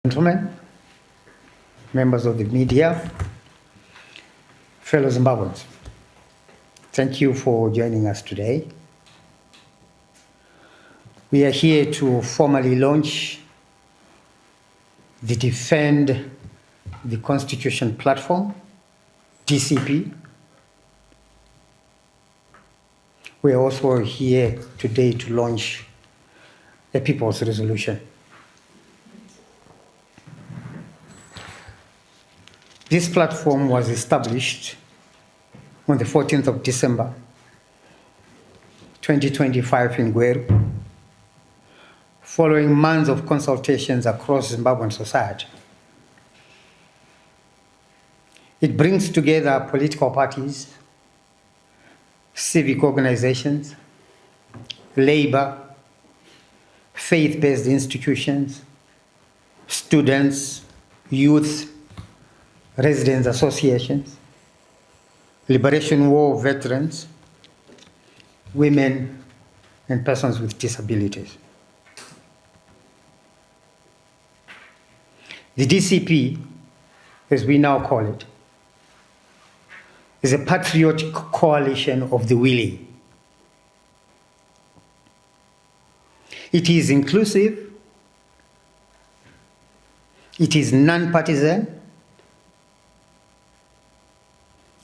Gentlemen, members of the media, fellow Zimbabweans, thank you for joining us today. We are here to formally launch the Defend the Constitution platform, DCP. We are also here today to launch a People's Resolution. This platform was established on the 14th of December, 2025 in Gweru, following months of consultations across Zimbabwean society. It brings together political parties, civic organizations, labor, faith-based institutions, students, youth, residents associations, Liberation War veterans, women, and persons with disabilities. The DCP, as we now call it, is a patriotic coalition of the willing. It is inclusive, it is non-partisan,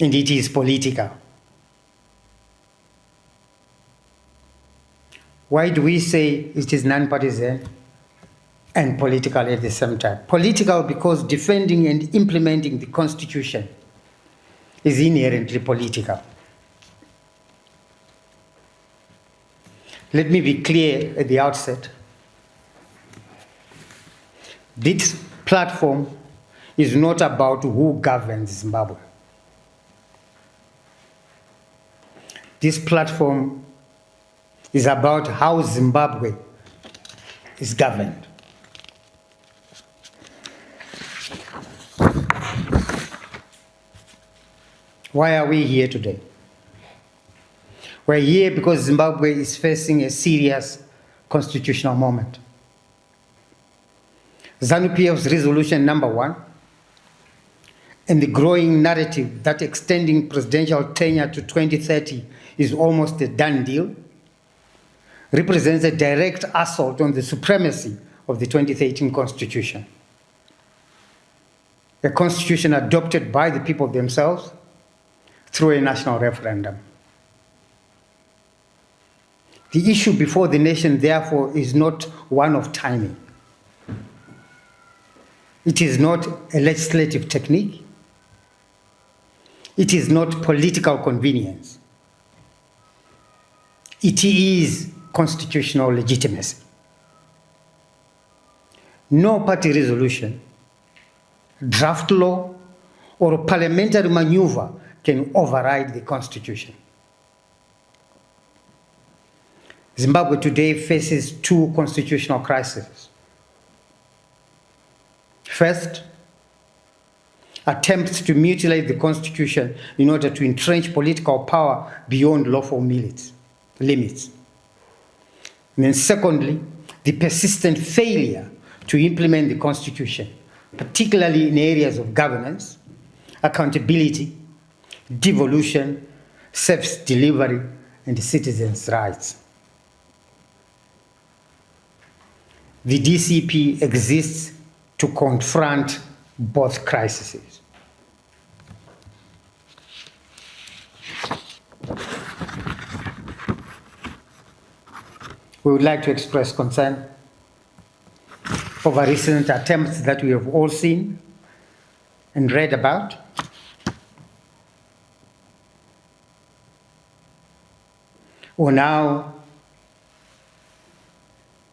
and it is political. Why do we say it is non-partisan and political at the same time? Political because defending and implementing the Constitution is inherently political. Let me be clear at the outset. This platform is not about who governs Zimbabwe. This platform is about how Zimbabwe is governed. Why are we here today? We're here because Zimbabwe is facing a serious constitutional moment. ZANU-PF's resolution number 1 and the growing narrative that extending presidential tenure to 2030 is almost a done deal represents a direct assault on the supremacy of the 2013 Constitution. A constitution adopted by the people themselves through a national referendum. The issue before the nation, therefore, is not one of timing. It is not a legislative technique. It is not political convenience. It is constitutional legitimacy. No party resolution, draft law, or parliamentary maneuver can override the Constitution. Zimbabwe today faces two constitutional crises. First, attempts to mutilate the Constitution in order to entrench political power beyond lawful limits. And then secondly, the persistent failure to implement the Constitution, particularly in areas of governance, accountability, devolution, service delivery, and citizens' rights. The DCP exists to confront both crises. We would like to express concern over recent attempts that we have all seen and read about or now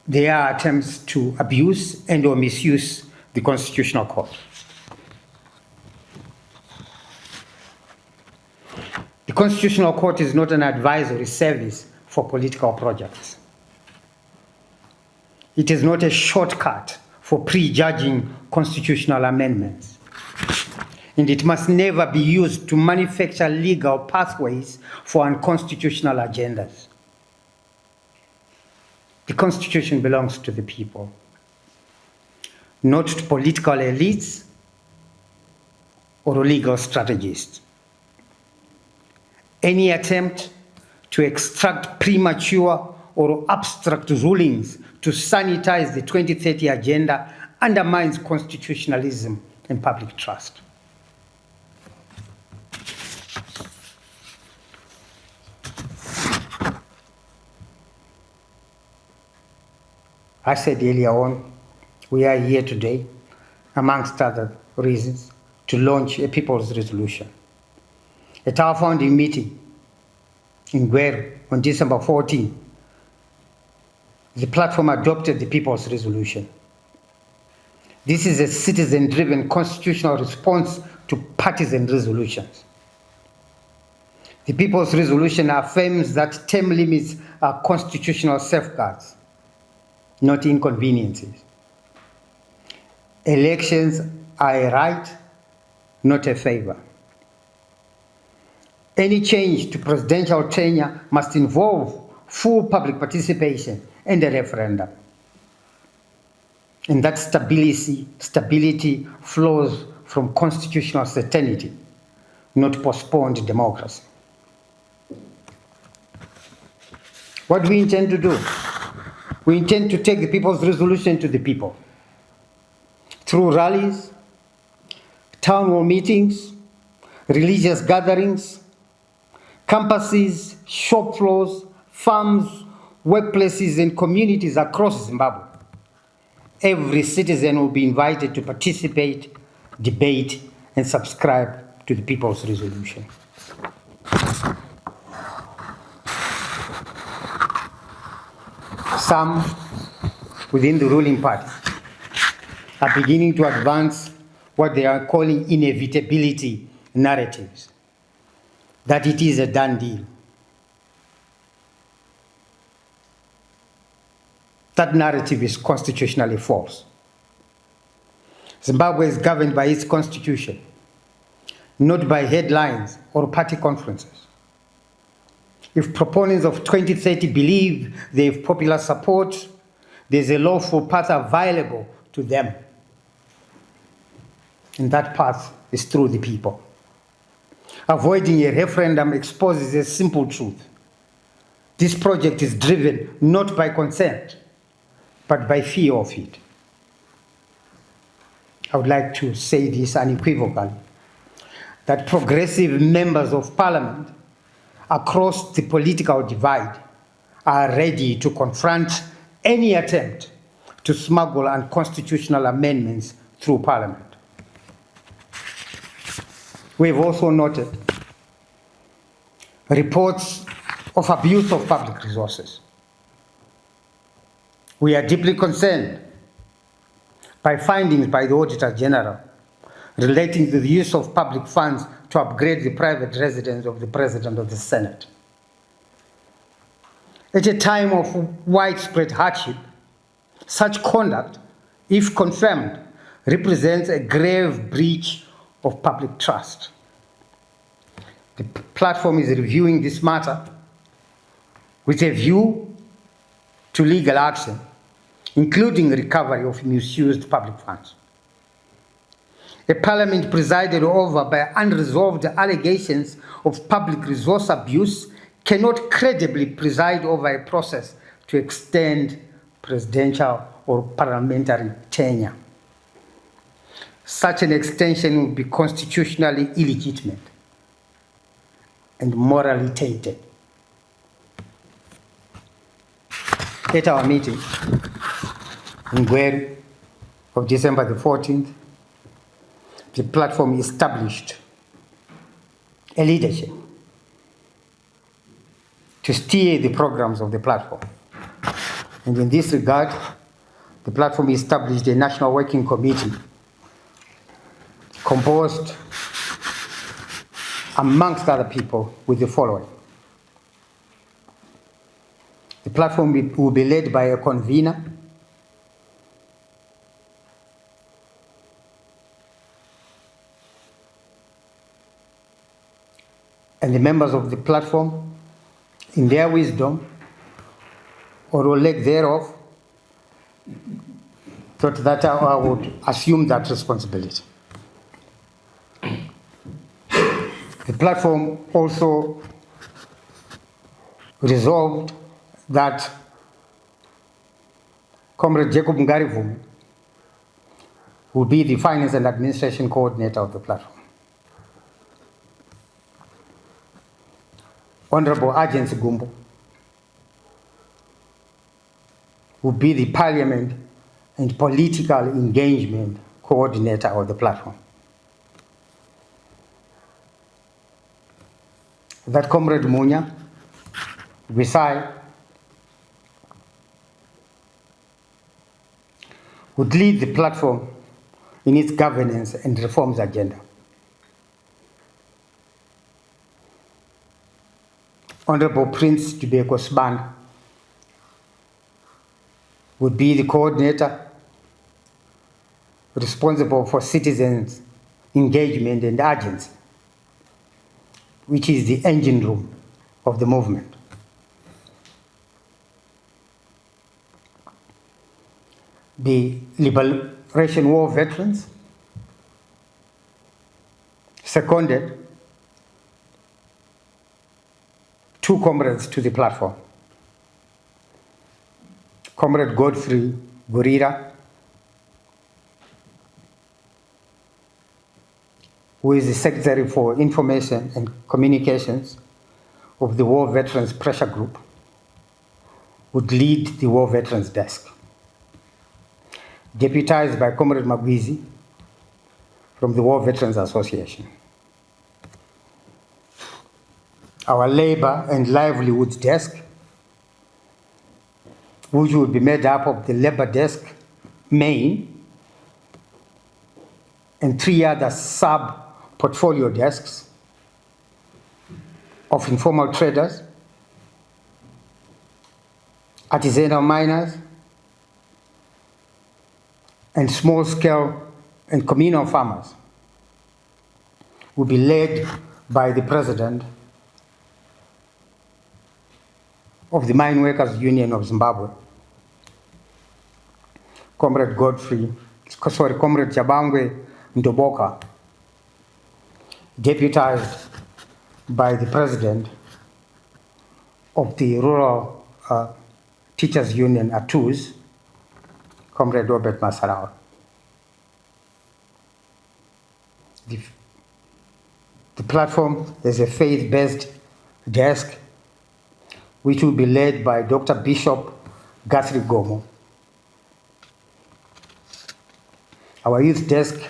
there are attempts to abuse and or misuse the Constitutional Court. The Constitutional Court is not an advisory service for political projects. It is not a shortcut for prejudging constitutional amendments. And it must never be used to manufacture legal pathways for unconstitutional agendas. The Constitution belongs to the people. not to political elites or legal strategists. Any attempt to extract premature or abstract rulings to sanitize the 2030 agenda undermines constitutionalism and public trust. I said earlier on, we are here today, amongst other reasons, to launch a people's resolution. At our founding meeting in Gweru on December 14, the platform adopted the people's resolution. This is a citizen-driven constitutional response to partisan resolutions. The people's resolution affirms that term limits are constitutional safeguards, not inconveniences. Elections are a right, not a favor. Any change to presidential tenure must involve full public participation and a referendum. And that stability flows from constitutional certainty, not postponed democracy. What do we intend to do? We intend to take the people's resolution to the people through rallies, town hall meetings, religious gatherings, campuses, shop floors, farms, workplaces, and communities across Zimbabwe. Every citizen will be invited to participate, debate, and subscribe to the people's resolution. Some within the ruling party are beginning to advance what they are calling inevitability narratives, that it is a done deal. That narrative is constitutionally false. Zimbabwe is governed by its constitution, not by headlines or party conferences. If proponents of 2030 believe they have popular support, there's a lawful path available to them. And that path is through the people. Avoiding a referendum exposes a simple truth. This project is driven not by consent, but by fear of it. I would like to say this unequivocally, that progressive members of parliament across the political divide are ready to confront any attempt to smuggle unconstitutional amendments through parliament. We've also noted reports of abuse of public resources. We are deeply concerned by findings by the Auditor General relating to the use of public funds to upgrade the private residence of the President of the Senate. At a time of widespread hardship, such conduct, if confirmed, represents a grave breach of public trust. The platform is reviewing this matter with a view to legal action, including recovery of misused public funds. A parliament presided over by unresolved allegations of public resource abuse cannot credibly preside over a process to extend presidential or parliamentary tenure. Such an extension would be constitutionally illegitimate and morally tainted. At our meeting in Gweru of December the 14th, the platform established a leadership to steer the programs of the platform. And in this regard, the platform established a national working committee composed, amongst other people, with the following. The platform will be led by a convener, and the members of the platform, in their wisdom or lack thereof, thought that I would assume that responsibility. The platform also resolved that Comrade Jacob Ngarivu will be the finance and administration coordinator of the platform. Honorable Agent Gumbo will be the parliament and political engagement coordinator of the platform. That Comrade Munya Wisai would lead the platform in its governance and reforms agenda. Honorable Prince Jubeko Sban would be the coordinator responsible for citizens' engagement and agency, which is the engine room of the movement. The Liberation War veterans seconded 2 comrades to the platform. Comrade Godfrey Gurira, who is the Secretary for Information and Communications of the War Veterans Pressure Group, would lead the War Veterans Desk, deputized by Comrade Magwizi from the War Veterans Association. Our Labor and Livelihoods Desk, which would be made up of the Labor Desk main and 3 other sub-portfolio desks of informal traders, artisanal miners, and small-scale and communal farmers, will be led by the President of the Mine Workers Union of Zimbabwe, Comrade Jabangwe Ndoboka, deputized by the President of the Rural Teachers Union, ATUS, Comrade Robert Masarawa. The platform is a faith-based desk which will be led by Dr. Bishop Guthrie Gomo. Our youth desk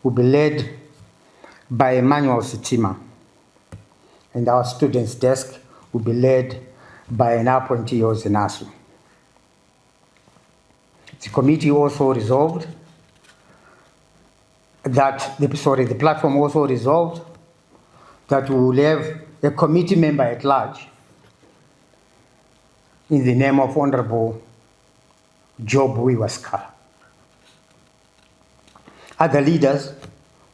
will be led by Emmanuel Sitima, and our students desk will be led by an appointee Ozinasu. The committee also resolved that, the platform also resolved that we will have a committee member at large in the name of Honorable Job Wiwaskala. Other leaders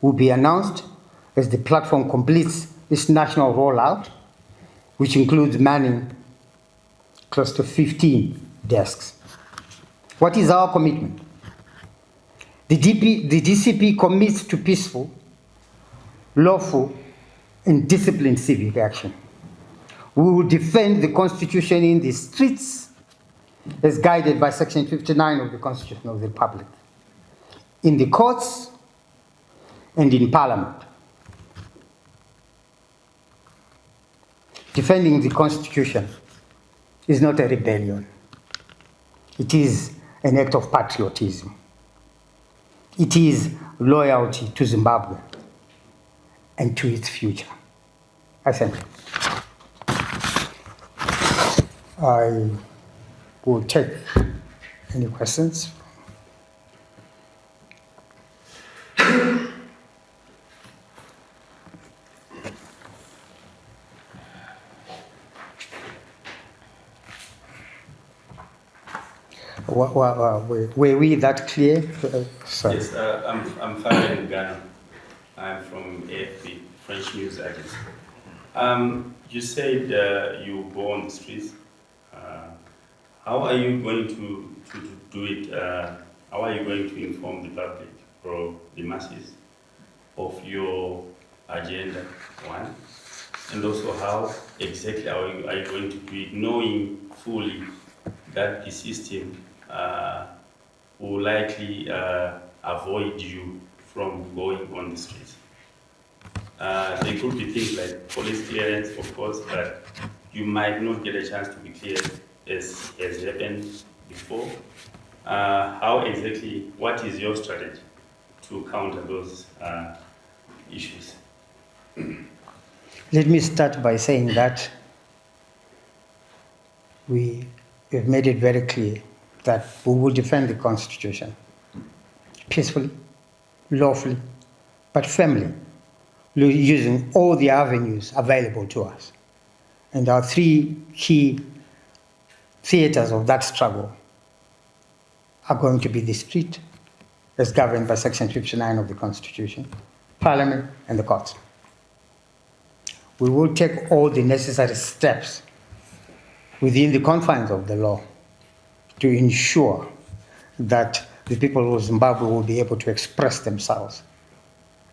will be announced as the platform completes its national rollout, which includes manning close to 15 desks. What is our commitment? The DCP commits to peaceful, lawful, and disciplined civic action. We will defend the Constitution in the streets as guided by Section 59 of the Constitution of the Republic, in the courts, and in Parliament. Defending the Constitution is not a rebellion. It is an act of patriotism. It is loyalty to Zimbabwe and to its future. I thank you. I will take any questions. Were we that clear? Sorry. Yes, I'm Fabian Ghana. I'm from AFP, French News Agency. You said you go on the streets. How are you going to do it how are you going to inform the public or the masses of your agenda, one? And also, how exactly are you going to do it, knowing fully that the system will likely avoid you from going on the streets? There could be things like police clearance, of course, but you might not get a chance to be cleared as has happened before. How exactly, what is your strategy to counter those issues? Let me start by saying that we have made it very clear that we will defend the Constitution peacefully, lawfully, but firmly, using all the avenues available to us. And our three key theaters of that struggle are going to be the street, as governed by Section 59 of the Constitution, Parliament, and the courts. We will take all the necessary steps within the confines of the law to ensure that the people of Zimbabwe will be able to express themselves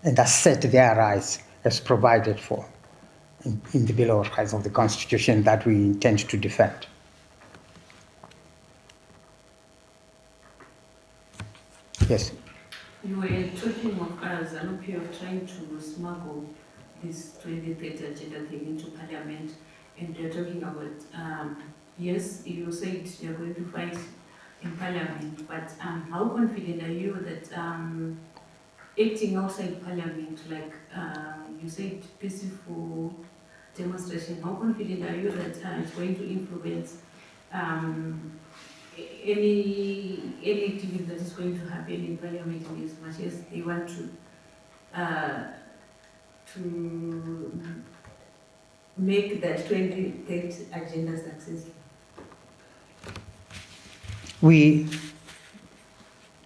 and assert their rights as provided for in the Bill of Rights of the Constitution that we intend to defend. Yes. You were talking of ZANU-PF trying to smuggle this 2030 agenda thing into Parliament, and you're talking about, yes, you said you're going to fight in Parliament, but how confident are you that acting outside Parliament, like you said, peaceful demonstration, how confident are you that it's going to influence any activity that is going to happen in Parliament, as much as they want to make that 2030 agenda successful? We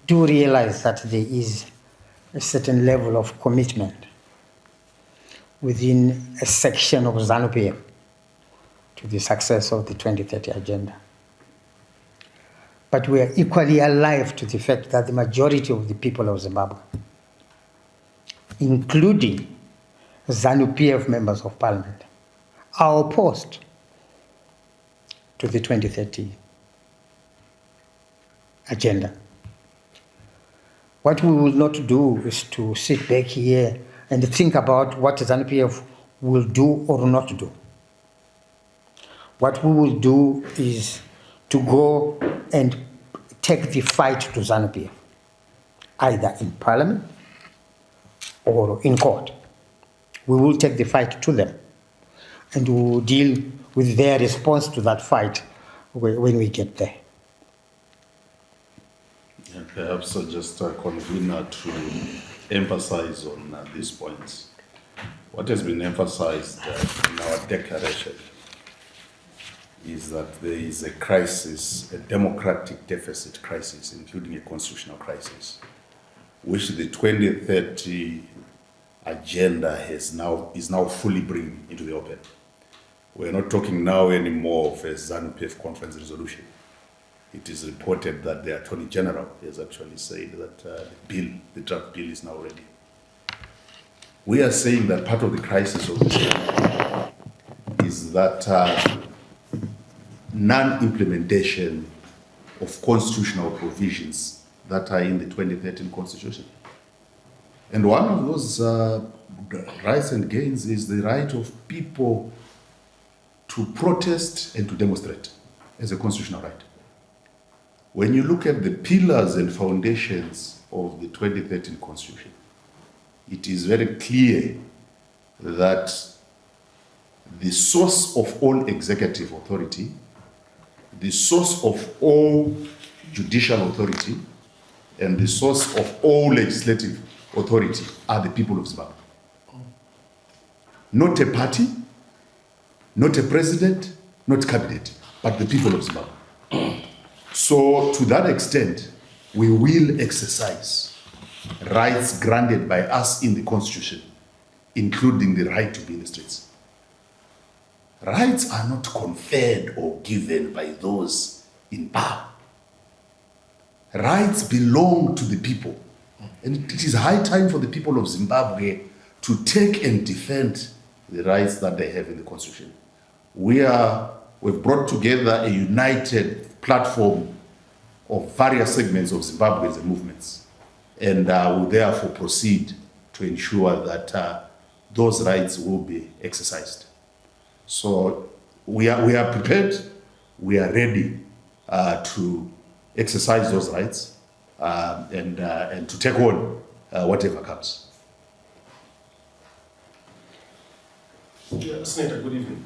do realize that there is a certain level of commitment within a section of ZANU-PF to the success of the 2030 agenda. But we are equally alive to the fact that the majority of the people of Zimbabwe, including ZANU-PF members of parliament, are opposed to the 2030 agenda. What we will not do is to sit back here and think about what ZANU-PF will do or not do. What we will do is to go and take the fight to ZANU-PF, either in parliament or in court. We will take the fight to them, and we will deal with their response to that fight when we get there. And perhaps just a convener to emphasize on these points. What has been emphasized in our declaration is that there is a crisis, a democratic deficit crisis, including a constitutional crisis, which the 2030 agenda is now fully bringing into the open. We're not talking now anymore of a ZANU-PF conference resolution. It is reported that the Attorney General has actually said that the draft bill is now ready. We are saying that part of the crisis of this is that non-implementation of constitutional provisions that are in the 2013 Constitution. And one of those rights and gains is the right of people to protest and to demonstrate as a constitutional right. When you look at the pillars and foundations of the 2013 Constitution, it is very clear that the source of all executive authority, the source of all judicial authority, and the source of all legislative authority are the people of Zimbabwe. Not a party, not a president, not cabinet, but the people of Zimbabwe. So to that extent, we will exercise rights granted by us in the Constitution, including the right to be in the streets. Rights are not conferred or given by those in power. rights belong to the people. And it is high time for the people of Zimbabwe to take and defend the rights that they have in the Constitution. We've brought together a united platform of various segments of Zimbabweans and movements, and will therefore proceed to ensure that those rights will be exercised. So we are prepared, we are ready to exercise those rights and to take on whatever comes. Yeah, Senator, good evening.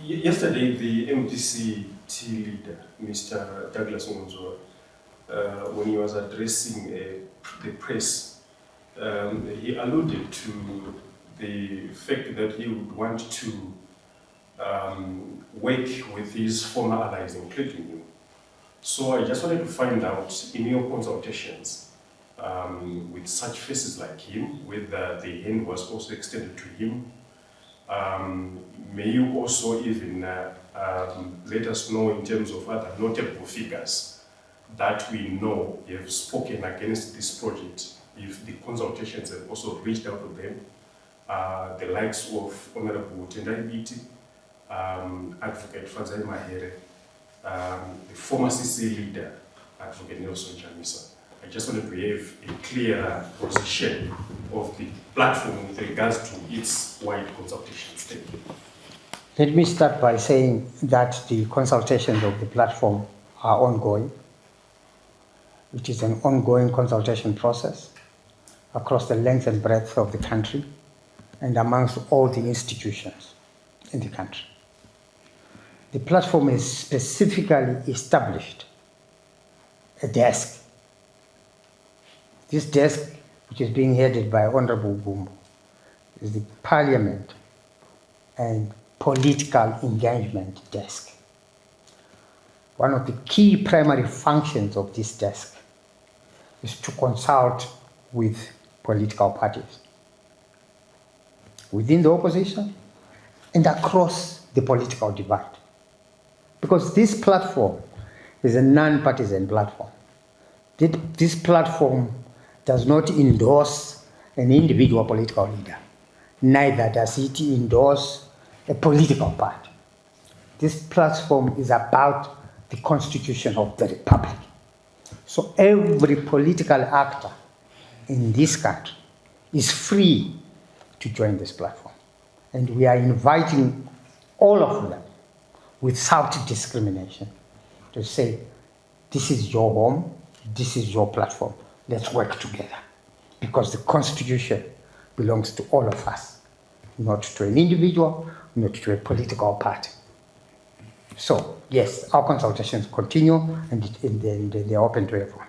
Yesterday, the MDC leader, Mr. Douglas Mnangagwa, when he was addressing the press, he alluded to the fact that he would want to work with his former allies, including you. So I just wanted to find out, in your consultations with such faces like him, with the hand was also extended to him, may you also even let us know in terms of other notable figures that we know have spoken against this project, if the consultations have also reached out to them, the likes of Honorable Tendai Biti, Advocate Franzai Mahere, the former CC leader, Advocate Nelson Chamisa. I just wanted to have a clear position of the platform with regards to its wide consultations. Thank you. Let me start by saying that the consultations of the platform are ongoing. It is an ongoing consultation process across the length and breadth of the country and amongst all the institutions in the country. The platform has specifically established a desk. This desk, which is being headed by Honorable Bumbo, is the Parliament and Political Engagement Desk. One of the key primary functions of this desk is to consult with political parties within the opposition and across the political divide. Because this platform is a non-partisan platform. This platform does not endorse an individual political leader. Neither does it endorse a political party. This platform is about the Constitution of the Republic. So every political actor in this country is free to join this platform. And we are inviting all of them without discrimination to say, this is your home, this is your platform, let's work together. Because the Constitution belongs to all of us, not to an individual, not to a political party. So, yes, our consultations continue and they're open to everyone.